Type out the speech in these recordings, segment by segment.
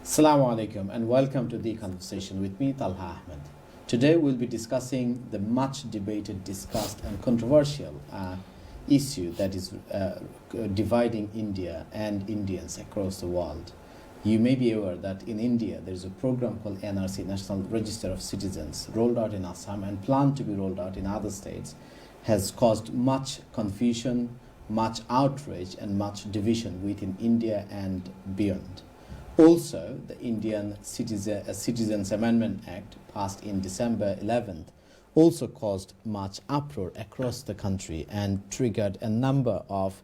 Assalamu alaikum and welcome to the conversation with me, Talha Ahmed. Today we'll be discussing the much debated, discussed and controversial issue that is dividing India and Indians across the world. You may be aware that in India there is a program called NRC, National Register of Citizens, rolled out in Assam and planned to be rolled out in other states, has caused much confusion, much outrage and much division within India and beyond. Also, the Indian Citizens Amendment Act, passed in December 11th, also caused much uproar across the country and triggered a number of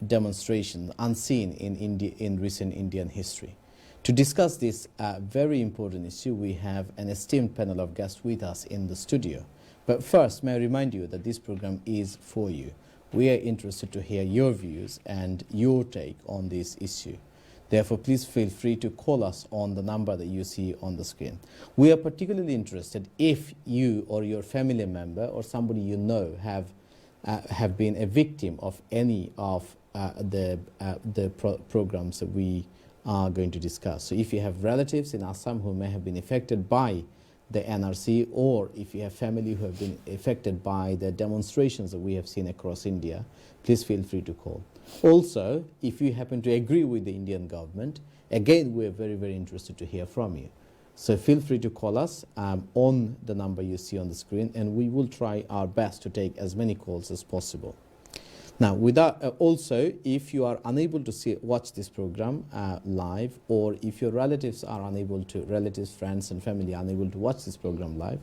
demonstrations unseen in recent Indian history. To discuss this very important issue, we have an esteemed panel of guests with us in the studio. But first, may I remind you that this program is for you. We are interested to hear your views and your take on this issue. Therefore, please feel free to call us on the number that you see on the screen. We are particularly interested if you or your family member or somebody you know have been a victim of any of the programs that we are going to discuss. So if you have relatives in Assam who may have been affected by the NRC, or if you have family who have been affected by the demonstrations that we have seen across India, please feel free to call. Also, if you happen to agree with the Indian government, again, we are very, very interested to hear from you. So feel free to call us on the number you see on the screen, and we will try our best to take as many calls as possible. Now, also, if you are unable to watch this program live, or if your relatives, friends and family are unable to watch this program live,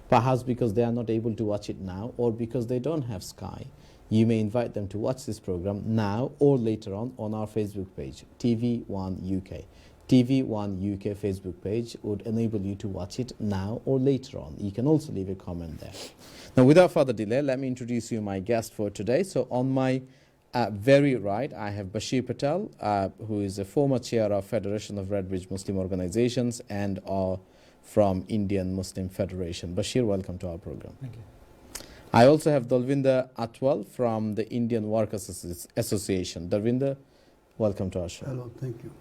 perhaps because they are not able to watch it now or because they don't have Sky, you may invite them to watch this program now or later on our Facebook page, TV1 UK. TV1 UK Facebook page would enable you to watch it now or later on. You can also leave a comment there. Now, without further delay, let me introduce you my guest for today. So on my very right, I have Bashir Patel, who is a former chair of Federation of Redbridge Muslim Organizations and from Indian Muslim Federation. Bashir, welcome to our program. Thank you. I also have Dalvinder Atwal from the Indian Workers Association. Dalvinder, welcome to our show. Hello, thank you.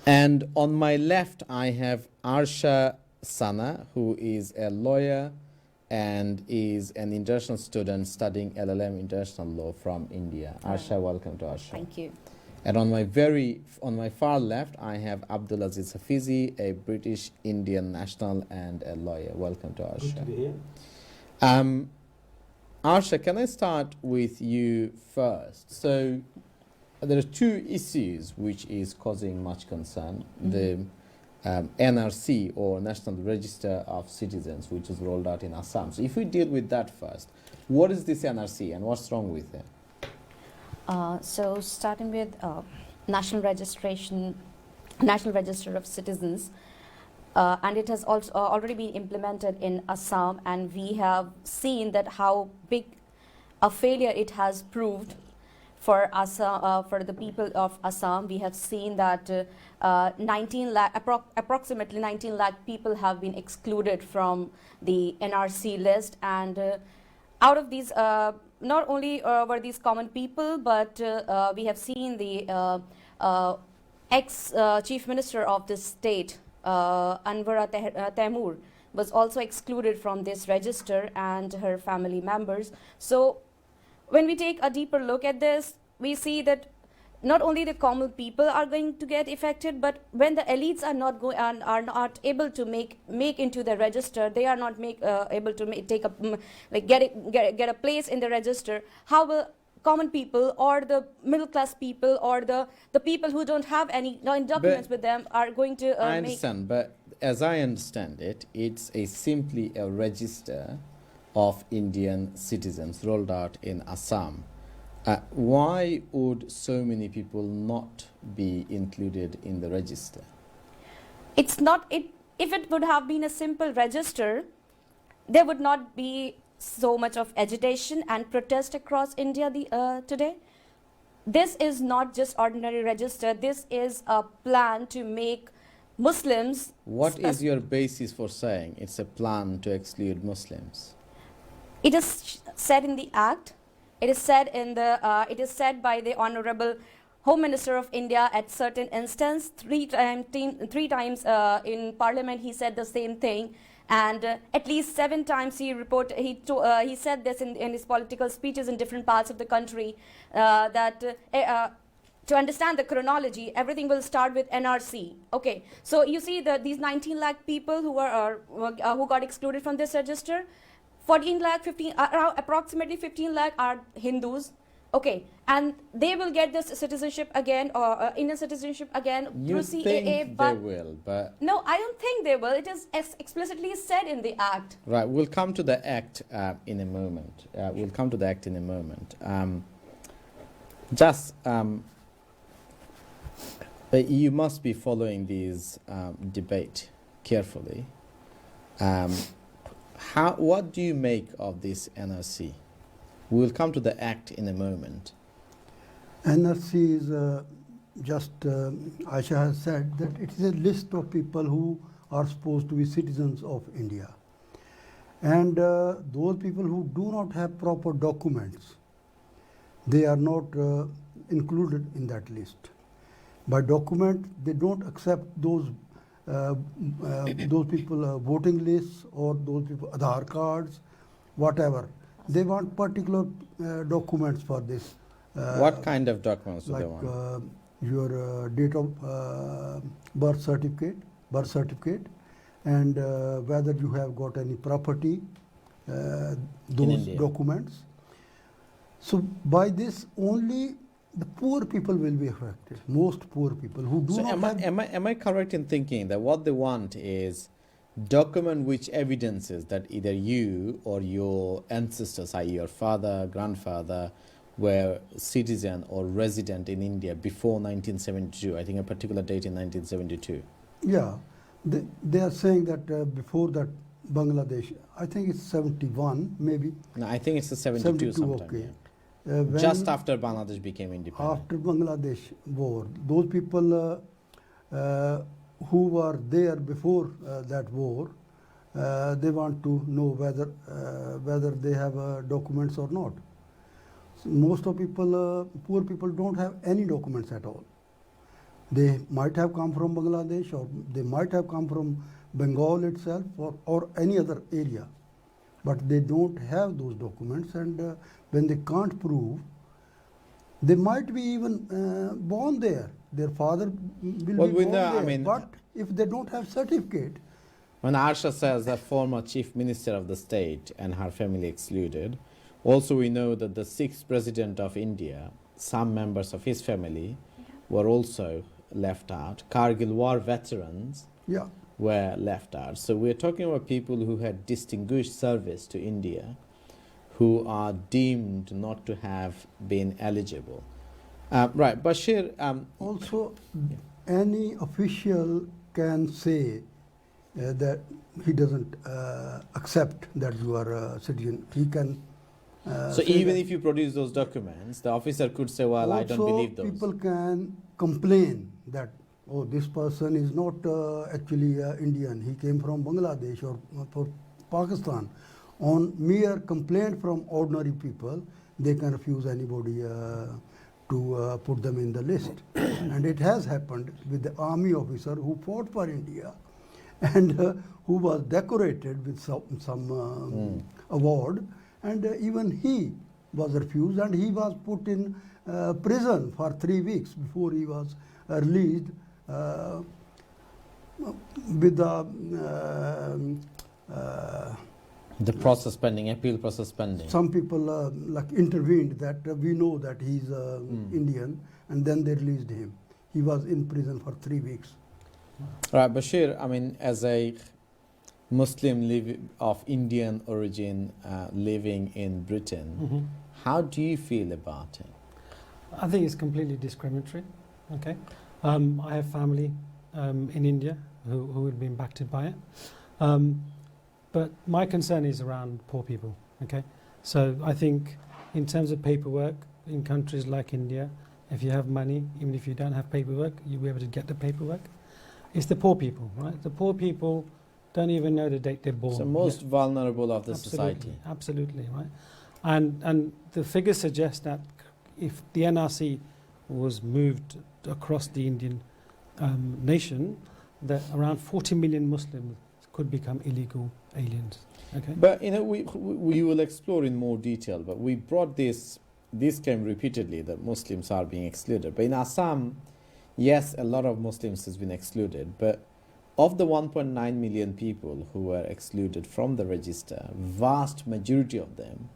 And on my left, I have Arsha Sana, who is a lawyer and is an international student studying LLM International Law from India. Arsha, welcome to our show. Thank you. And on my far left, I have Abdul Aziz Hafizi, a British Indian national and a lawyer. Welcome to our show. Good to be here. Arsha, can I start with you first? So there are two issues which is causing much concern. The NRC, or National Register of Citizens, which is rolled out in Assam. So if we deal with that first, what is this NRC and what's wrong with it? So starting with National Register of Citizens, and it has also already been implemented in Assam, and we have seen that how big a failure it has proved for Assam, for the people of Assam. We have seen that approximately 19 lakh people have been excluded from the NRC list, and out of these, not only were these common people, but we have seen the ex-chief minister of this state, Anwara Taimur, was also excluded from this register, and her family members. So when we take a deeper look at this, we see that not only the common people are going to get affected, but when the elites are not able to make into the register, they are not able to get a place in the register. How will common people or the middle class people or the people who don't have any documents with them are going to I understand, but as I understand it, it's simply a register of Indian citizens rolled out in Assam. Why would so many people not be included in the register? It's not. If it would have been a simple register, there would not be so much of agitation and protest across India today. This is not just ordinary register. This is a plan to make Muslims. What is your basis for saying it's a plan to exclude Muslims? It is said in the Act. It is said in the. It is said by the Honorable Home Minister of India at certain instance, three times in Parliament he said the same thing, and at least 7 times he said this in his political speeches in different parts of the country, that to understand the chronology, everything will start with NRC. Okay, so you see these 19 lakh people who got excluded from this register, 14 lakh, approximately 15 lakh are Hindus. Okay, and they will get this citizenship again, or Indian citizenship again You through CAA. think they will, but No, I don't think they will. It is explicitly said in the Act. right. We'll come to the act in a moment. But you must be following these debate carefully. What do you make of this NRC? We'll come to the act in a moment. NRC is just, Aisha has said that it is a list of people who are supposed to be citizens of India. And those people who do not have proper documents, they are not included in that list. By document, they don't accept those people voting lists or those people Aadhaar cards, whatever. They want particular documents for this. What kind of documents do like they want? Your date of birth certificate, and whether you have got any property, those India. documents. So by this only the poor people will be affected. Most poor people who do So not have. am I correct in thinking that what they want is document which evidences that either you or your ancestors, i.e. your father, grandfather, were citizen or resident in India before 1972, I think a particular date in 1972. Yeah, they are saying that before that Bangladesh, I think it's 71 maybe. No, I think it's the 72 sometime. okay. Yeah. When Just after Bangladesh became independent. after Bangladesh war, those people who were there before that war, they want to know whether they have documents or not. So most of people, poor people, don't have any documents at all. They might have come from Bangladesh, or they might have come from Bengal itself, or any other area, but they don't have those documents, and when they can't prove, they might be even born there. Their father will Well, be we born know, I there, mean- but if they don't have certificate, When Arsha says the former chief minister of the state and her family excluded, also we know that the 6th president of India, some members of his family were also left out. Kargil war veterans yeah, were left out. So we're talking about people who had distinguished service to India, who are deemed not to have been eligible. Right, Bashir, also any official can say that he doesn't accept that you are a citizen. He can. so say even that. if you produce those documents, the officer could say, well, I don't Also, believe those. people can complain that, oh, this person is not actually Indian. He came from Bangladesh or Pakistan. On mere complaint from ordinary people, they can refuse anybody to put them in the list. And it has happened with the army officer who fought for India and who was decorated with some award, and even he was refused, and he was put in prison for 3 weeks before he was released with The process pending, appeal process pending. some people like intervened that we know that he's Indian, and then they released him. He was in prison for 3 weeks. Right, Bashir, I mean, as a Muslim of Indian origin living in Britain, how do you feel about it? I think it's completely discriminatory. Okay, I have family in India who will be impacted by it, but my concern is around poor people. Okay, so I think in terms of paperwork in countries like India, if you have money, even if you don't have paperwork, you'll be able to get the paperwork. It's the poor people, right? The poor people don't even know the date they're born. So most vulnerable of the society. Absolutely, right? And the figures suggest that if the NRC was moved across the Indian nation, that around 40 million Muslims could become illegal aliens. Okay. But we will explore in more detail. But we brought this came repeatedly that Muslims are being excluded. But in Assam, yes, a lot of Muslims has been excluded. But of the 1.9 million people who were excluded from the register, vast majority of them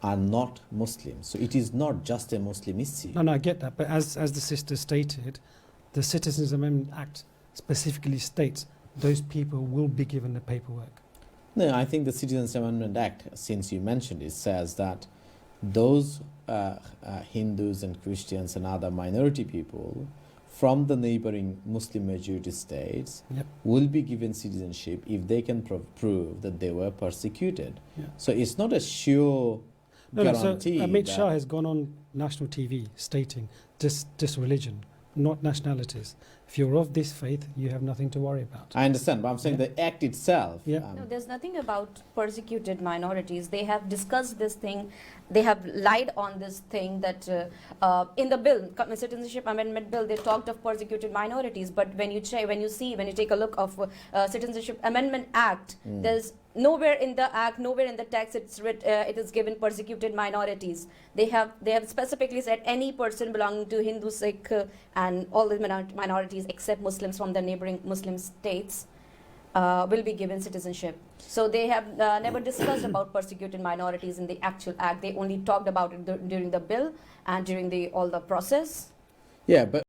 are not Muslims. So it is not just a Muslim issue. No, I get that. But as the sister stated, the Citizens Amendment Act specifically states those people will be given the paperwork. No, I think the Citizens Amendment Act, since you mentioned it, says that those Hindus and Christians and other minority people from the neighboring Muslim majority states Yep. will be given citizenship if they can prove that they were persecuted. Yeah. So it's not a sure guarantee. So Amit that- Shah has gone on national TV stating this religion, not nationalities. If you're of this faith, you have nothing to worry about. I understand, but I'm saying Yeah. the act itself. Yeah. No, there's nothing about persecuted minorities. They have discussed this thing. They have lied on this thing that in the bill, Citizenship Amendment Bill, they talked of persecuted minorities. But when you take a look of Citizenship Amendment Act, there's nowhere in the act, nowhere in the text it is given persecuted minorities. They have specifically said any person belonging to Hindu, Sikh, and all the minorities except Muslims from the neighboring Muslim states will be given citizenship. So they have never discussed about persecuted minorities in the actual act. They only talked about it during the bill and during all the process. Yeah, but